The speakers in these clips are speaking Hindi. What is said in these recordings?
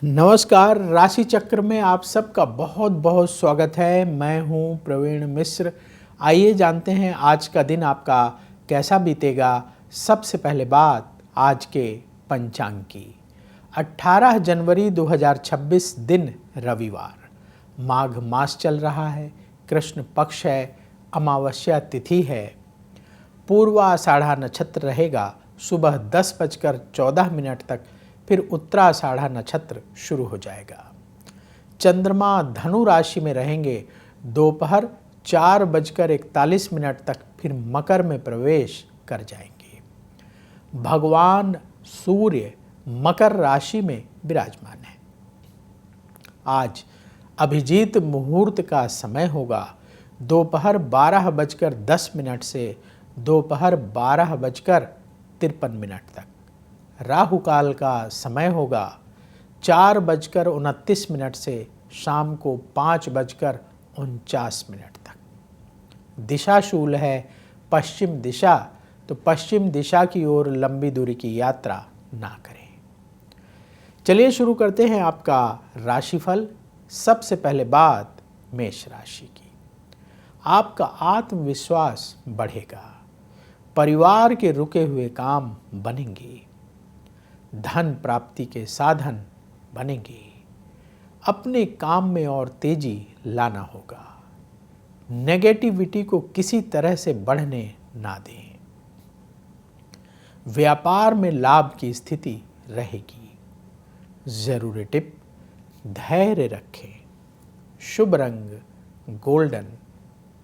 नमस्कार। राशि चक्र में आप सबका बहुत बहुत स्वागत है। मैं हूं प्रवीण मिश्र। आइए जानते हैं आज का दिन आपका कैसा बीतेगा। सबसे पहले बात आज के पंचांग की। 18 जनवरी 2026 दिन रविवार, माघ मास चल रहा है, कृष्ण पक्ष है, अमावस्या तिथि है, पूर्वाषाढ़ा नक्षत्र रहेगा सुबह 10:14 तक, फिर उत्तराषाढ़ा नक्षत्र शुरू हो जाएगा। चंद्रमा धनु राशि में रहेंगे दोपहर 4:41 तक, फिर मकर में प्रवेश कर जाएंगे। भगवान सूर्य मकर राशि में विराजमान है। आज अभिजीत मुहूर्त का समय होगा दोपहर 12:10 से दोपहर 12:53 तक। राहु काल का समय होगा 4:29 से शाम को 5:49 तक। दिशा शूल है पश्चिम दिशा, तो पश्चिम दिशा की ओर लंबी दूरी की यात्रा ना करें। चलिए शुरू करते हैं आपका राशिफल। सबसे पहले बात मेष राशि की। आपका आत्मविश्वास बढ़ेगा, परिवार के रुके हुए काम बनेंगे, धन प्राप्ति के साधन बनेंगे, अपने काम में और तेजी लाना होगा। नेगेटिविटी को किसी तरह से बढ़ने ना दें। व्यापार में लाभ की स्थिति रहेगी। जरूरी टिप, धैर्य रखें। शुभ रंग गोल्डन।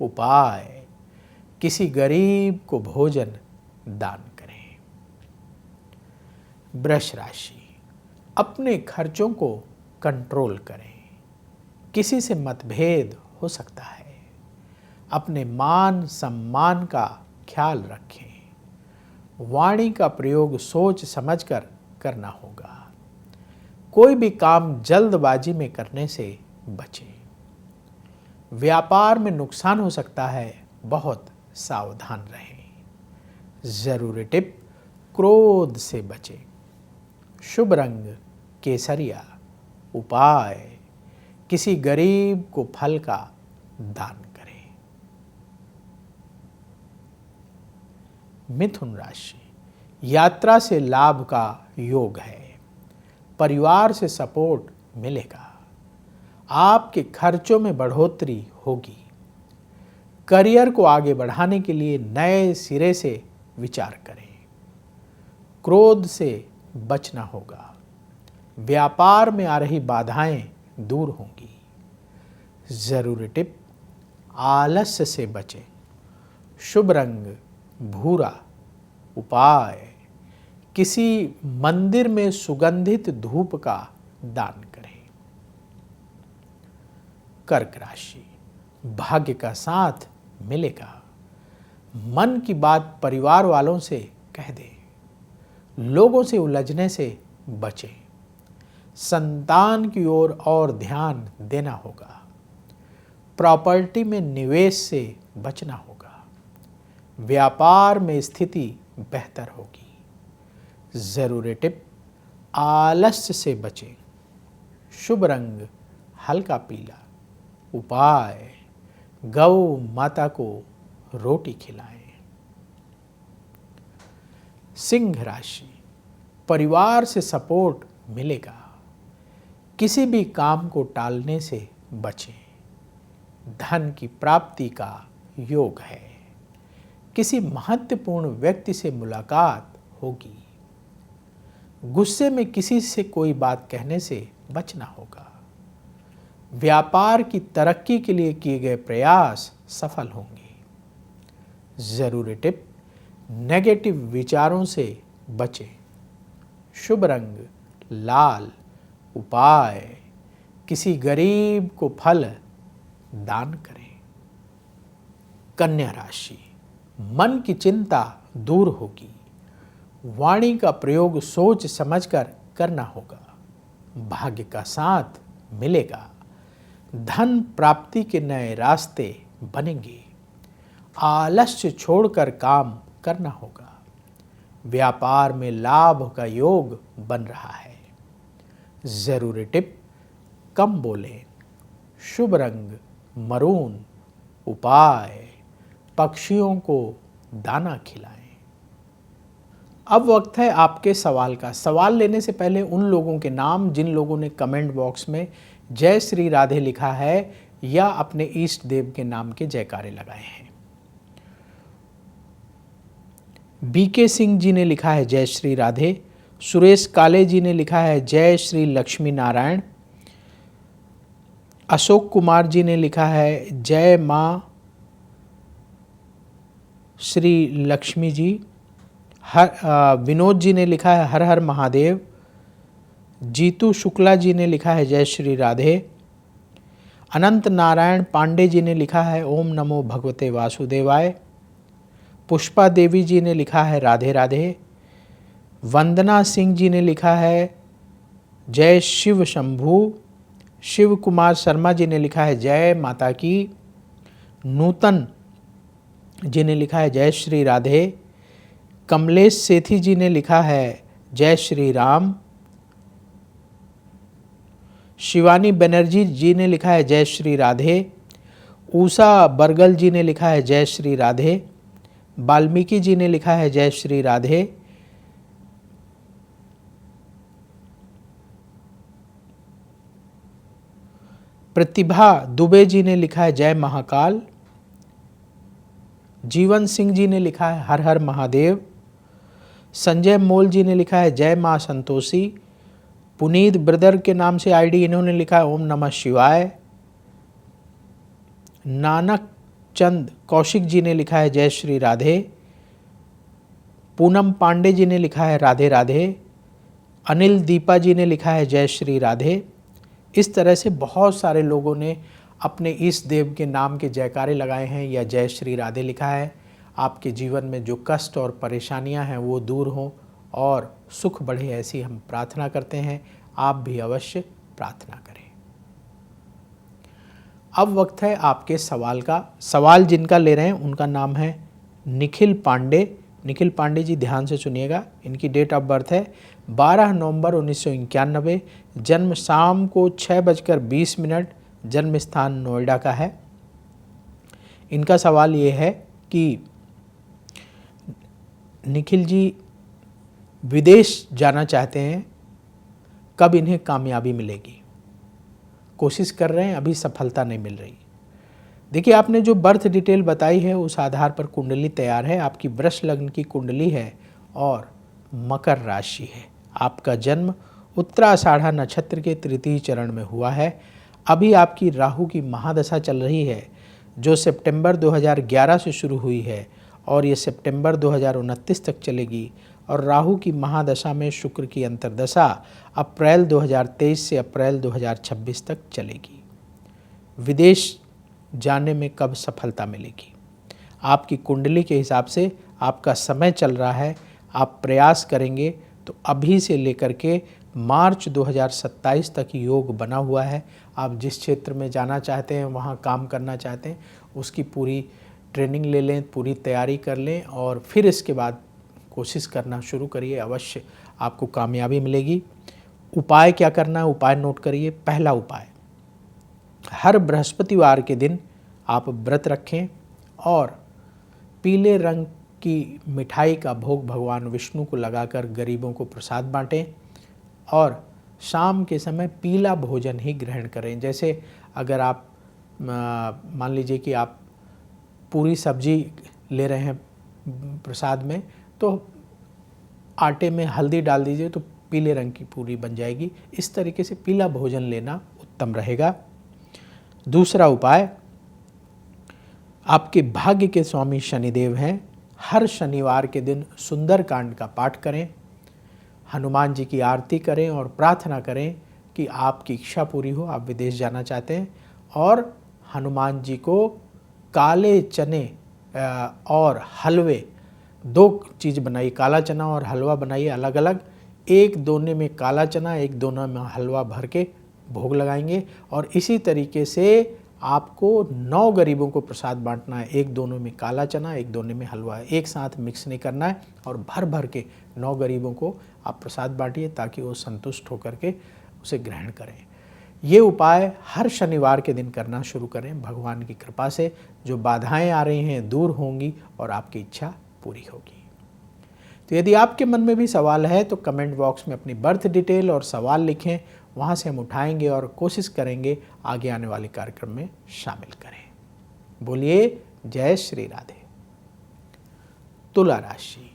उपाय, किसी गरीब को भोजन दान करें। वृष राशि, अपने खर्चों को कंट्रोल करें। किसी से मतभेद हो सकता है। अपने मान सम्मान का ख्याल रखें। वाणी का प्रयोग सोच समझकर करना होगा। कोई भी काम जल्दबाजी में करने से बचें। व्यापार में नुकसान हो सकता है, बहुत सावधान रहें। जरूरी टिप, क्रोध से बचें। शुभ रंग केसरिया। उपाय, किसी गरीब को फल का दान करें। मिथुन राशि, यात्रा से लाभ का योग है। परिवार से सपोर्ट मिलेगा। आपके खर्चों में बढ़ोतरी होगी। करियर को आगे बढ़ाने के लिए नए सिरे से विचार करें। क्रोध से बचना होगा। व्यापार में आ रही बाधाएं दूर होंगी। जरूरी टिप, आलस्य से बचें। शुभ रंग भूरा। उपाय, किसी मंदिर में सुगंधित धूप का दान करें। कर्क राशि, भाग्य का साथ मिलेगा। मन की बात परिवार वालों से कह दें। लोगों से उलझने से बचें। संतान की ओर और ध्यान देना होगा। प्रॉपर्टी में निवेश से बचना होगा। व्यापार में स्थिति बेहतर होगी। जरूरी टिप, आलस्य से बचें। शुभ रंग हल्का पीला। उपाय, गौ माता को रोटी खिलाएं। सिंह राशि, परिवार से सपोर्ट मिलेगा। किसी भी काम को टालने से बचें। धन की प्राप्ति का योग है। किसी महत्वपूर्ण व्यक्ति से मुलाकात होगी। गुस्से में किसी से कोई बात कहने से बचना होगा। व्यापार की तरक्की के लिए किए गए प्रयास सफल होंगे। जरूरी टिप, नेगेटिव विचारों से बचें। शुभ रंग लाल। उपाय, किसी गरीब को फल दान करें। कन्या राशि, मन की चिंता दूर होगी। वाणी का प्रयोग सोच समझकर करना होगा। भाग्य का साथ मिलेगा। धन प्राप्ति के नए रास्ते बनेंगे। आलस्य छोड़कर काम करना होगा। व्यापार में लाभ का योग बन रहा है। ज़रूरी टिप, कम बोलें, शुभ रंग मरून, उपाय पक्षियों को दाना खिलाएं। अब वक्त है आपके सवाल का। सवाल लेने से पहले उन लोगों के नाम जिन लोगों ने कमेंट बॉक्स में जय श्री राधे लिखा है या अपने इष्ट देव के नाम के जयकारे लगाए हैं। बीके सिंह जी ने लिखा है जय श्री राधे। सुरेश काले जी ने लिखा है जय श्री लक्ष्मी नारायण। अशोक कुमार जी ने लिखा है जय माँ श्री लक्ष्मी जी। विनोद जी ने लिखा है हर हर महादेव। जीतू शुक्ला जी ने लिखा है जय श्री राधे। अनंत नारायण पांडे जी ने लिखा है ओम नमो भगवते वासुदेवाय। पुष्पा देवी जी ने लिखा है राधे राधे। वंदना सिंह जी ने लिखा है जय शिव शंभू। शिव कुमार शर्मा जी ने लिखा है जय माता की। नूतन जी ने लिखा है जय श्री राधे। कमलेश सेठी जी ने लिखा है जय श्री राम। शिवानी बनर्जी जी ने लिखा है जय श्री राधे। उषा बरगल जी ने लिखा है जय श्री राधे। वाल्मीकि जी ने लिखा है जय श्री राधे। प्रतिभा दुबे जी ने लिखा है जय महाकाल। जीवन सिंह जी ने लिखा है हर हर महादेव। संजय मोल जी ने लिखा है जय मां संतोषी। पुनीत ब्रदर के नाम से आईडी इन्होंने लिखा है ओम नमः शिवाय। नानक चंद कौशिक जी ने लिखा है जय श्री राधे। पूनम पांडे जी ने लिखा है राधे राधे। अनिल दीपा जी ने लिखा है जय श्री राधे। इस तरह से बहुत सारे लोगों ने अपने इस देव के नाम के जयकारे लगाए हैं या जय श्री राधे लिखा है। आपके जीवन में जो कष्ट और परेशानियां हैं वो दूर हों और सुख बढ़े, ऐसी हम प्रार्थना करते हैं। आप भी अवश्य प्रार्थना करें। अब वक्त है आपके सवाल का। सवाल जिनका ले रहे हैं उनका नाम है निखिल पांडे। निखिल पांडे जी ध्यान से सुनिएगा। इनकी डेट ऑफ बर्थ है 12 नवंबर 1991। जन्म शाम को 6:20। जन्म स्थान नोएडा का है। इनका सवाल ये है कि निखिल जी विदेश जाना चाहते हैं, कब इन्हें कामयाबी मिलेगी? कोशिश कर रहे हैं, अभी सफलता नहीं मिल रही। देखिए, आपने जो बर्थ डिटेल बताई है उस आधार पर कुंडली तैयार है। आपकी वृष लग्न की कुंडली है और मकर राशि है। आपका जन्म उत्तराषाढ़ा नक्षत्र के तृतीय चरण में हुआ है। अभी आपकी राहु की महादशा चल रही है जो सितंबर 2011 से शुरू हुई है और ये सितंबर 2029 तक चलेगी। और राहु की महादशा में शुक्र की अंतर्दशा अप्रैल 2023 से अप्रैल 2026 तक चलेगी। विदेश जाने में कब सफलता मिलेगी? आपकी कुंडली के हिसाब से आपका समय चल रहा है। आप प्रयास करेंगे तो अभी से लेकर के मार्च 2027 तक योग बना हुआ है। आप जिस क्षेत्र में जाना चाहते हैं, वहाँ काम करना चाहते हैं, उसकी पूरी ट्रेनिंग ले लें, पूरी तैयारी कर लें और फिर इसके बाद कोशिश करना शुरू करिए। अवश्य आपको कामयाबी मिलेगी। उपाय क्या करना है? उपाय नोट करिए। पहला उपाय, हर बृहस्पतिवार के दिन आप व्रत रखें और पीले रंग की मिठाई का भोग भगवान विष्णु को लगाकर गरीबों को प्रसाद बांटें और शाम के समय पीला भोजन ही ग्रहण करें। जैसे अगर आप मान लीजिए कि आप पूरी सब्जी ले रहे हैं प्रसाद में, तो आटे में हल्दी डाल दीजिए तो पीले रंग की पूरी बन जाएगी। इस तरीके से पीला भोजन लेना उत्तम रहेगा। दूसरा उपाय, आपके भाग्य के स्वामी शनिदेव हैं। हर शनिवार के दिन सुंदरकांड का पाठ करें, हनुमान जी की आरती करें और प्रार्थना करें कि आपकी इच्छा पूरी हो। आप विदेश जाना चाहते हैं और हनुमान जी को काले चने और हलवे, दो चीज़ बनाइए, काला चना और हलवा बनाइए अलग अलग। एक दोने में काला चना, एक दोने में हलवा भर के भोग लगाएंगे और इसी तरीके से आपको 9 गरीबों को प्रसाद बांटना है। एक दोनों में काला चना, एक दोने में हलवा, एक साथ मिक्स नहीं करना है और भर भर के 9 गरीबों को आप प्रसाद बांटिए ताकि वो संतुष्ट होकर के उसे ग्रहण करें। ये उपाय हर शनिवार के दिन करना शुरू करें। भगवान की कृपा से जो बाधाएं आ रही हैं दूर होंगी और आपकी इच्छा पूरी होगी। तो यदि आपके मन में भी सवाल है तो कमेंट बॉक्स में अपनी बर्थ डिटेल और सवाल लिखें, वहाँ से हम उठाएंगे और कोशिश करेंगे आगे आने वाले कार्यक्रम में शामिल करें। बोलिए जय श्री राधे। तुला राशि,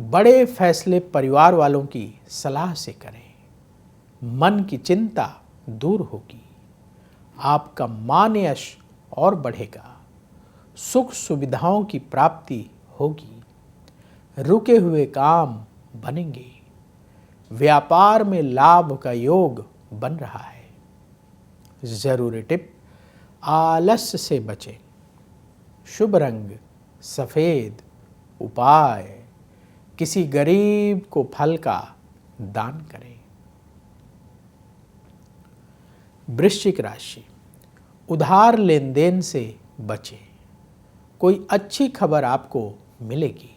बड़े फैसले परिवार वालों की सलाह से करें। मन की चिंता दूर होगी। आपका मान यश और बढ़ेगा। सुख सुविधाओं की प्राप्ति होगी। रुके हुए काम बनेंगे। व्यापार में लाभ का योग बन रहा है। जरूरी टिप, आलस्य से बचें। शुभ रंग सफेद। उपाय, किसी गरीब को फल का दान करें। वृश्चिक राशि, उधार लेन देन से बचें। कोई अच्छी खबर आपको मिलेगी।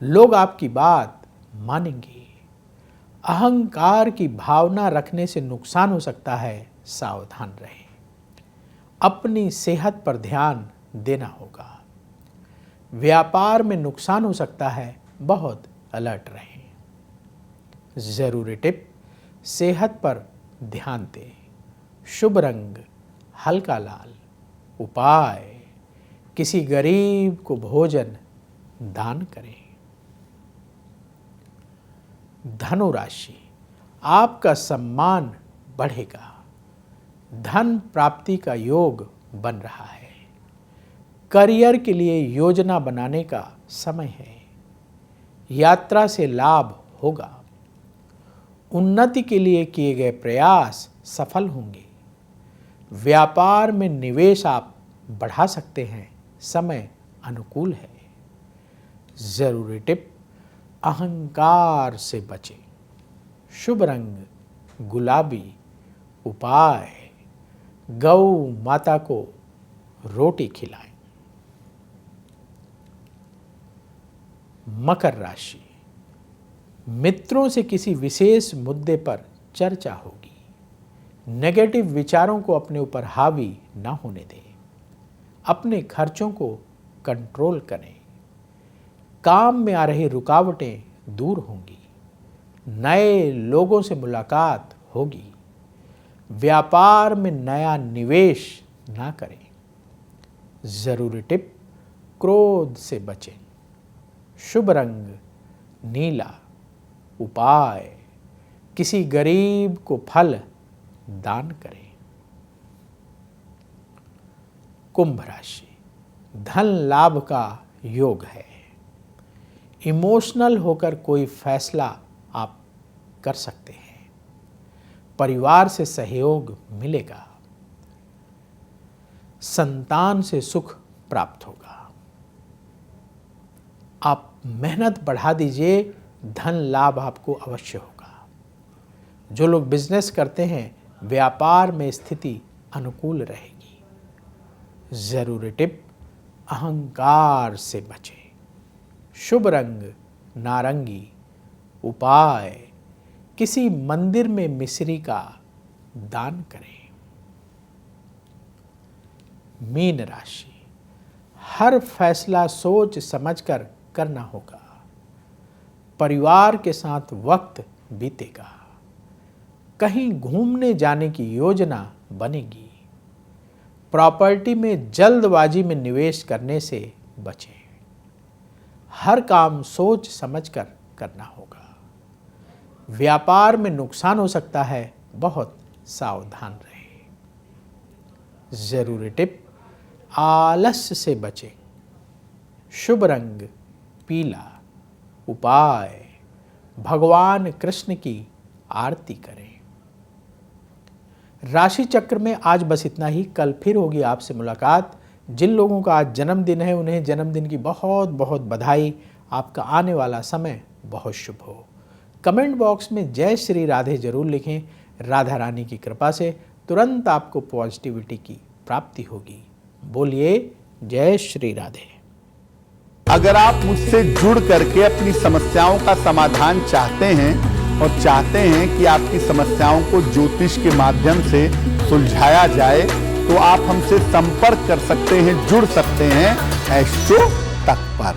लोग आपकी बात मानेंगे। अहंकार की भावना रखने से नुकसान हो सकता है, सावधान रहें। अपनी सेहत पर ध्यान देना होगा। व्यापार में नुकसान हो सकता है, बहुत अलर्ट रहें। जरूरी टिप, सेहत पर ध्यान दें। शुभ रंग हल्का लाल। उपाय, किसी गरीब को भोजन दान करें। धनु राशि, आपका सम्मान बढ़ेगा। धन प्राप्ति का योग बन रहा है। करियर के लिए योजना बनाने का समय है। यात्रा से लाभ होगा। उन्नति के लिए किए गए प्रयास सफल होंगे। व्यापार में निवेश आप बढ़ा सकते हैं, समय अनुकूल है। जरूरी टिप, अहंकार से बचें। शुभ रंग गुलाबी। उपाय, गौ माता को रोटी खिलाएं। मकर राशि, मित्रों से किसी विशेष मुद्दे पर चर्चा होगी। नेगेटिव विचारों को अपने ऊपर हावी ना होने दें। अपने खर्चों को कंट्रोल करें। काम में आ रही रुकावटें दूर होंगी। नए लोगों से मुलाकात होगी। व्यापार में नया निवेश ना करें। जरूरी टिप, क्रोध से बचें। शुभ रंग नीला। उपाय, किसी गरीब को फल दान करें। कुंभ राशि, धन लाभ का योग है। इमोशनल होकर कोई फैसला आप कर सकते हैं। परिवार से सहयोग मिलेगा। संतान से सुख प्राप्त होगा। आप मेहनत बढ़ा दीजिए, धन लाभ आपको अवश्य होगा। जो लोग बिजनेस करते हैं, व्यापार में स्थिति अनुकूल रहेगी। जरूरी टिप, अहंकार से बचें। शुभ रंग नारंगी। उपाय, किसी मंदिर में मिश्री का दान करें। मीन राशि, हर फैसला सोच समझकर करना होगा। परिवार के साथ वक्त बीतेगा। कहीं घूमने जाने की योजना बनेगी। प्रॉपर्टी में जल्दबाजी में निवेश करने से बचें। हर काम सोच समझकर करना होगा। व्यापार में नुकसान हो सकता है, बहुत सावधान रहें। जरूरी टिप, आलस्य से बचें। शुभ रंग पीला। उपाय, भगवान कृष्ण की आरती करें। राशि चक्र में आज बस इतना ही। कल फिर होगी आपसे मुलाकात। जिन लोगों का आज जन्मदिन है उन्हें जन्मदिन की बहुत बहुत बधाई। आपका आने वाला समय बहुत शुभ हो। कमेंट बॉक्स में जय श्री राधे जरूर लिखें। राधा रानी की कृपा से तुरंत आपको पॉजिटिविटी की प्राप्ति होगी। बोलिए जय श्री राधे। अगर आप मुझसे जुड़ करके अपनी समस्याओं का समाधान चाहते हैं और चाहते हैं कि आपकी समस्याओं को ज्योतिष के माध्यम से सुलझाया जाए, तो आप हमसे संपर्क कर सकते हैं, जुड़ सकते हैं एस्ट्रो तक पर।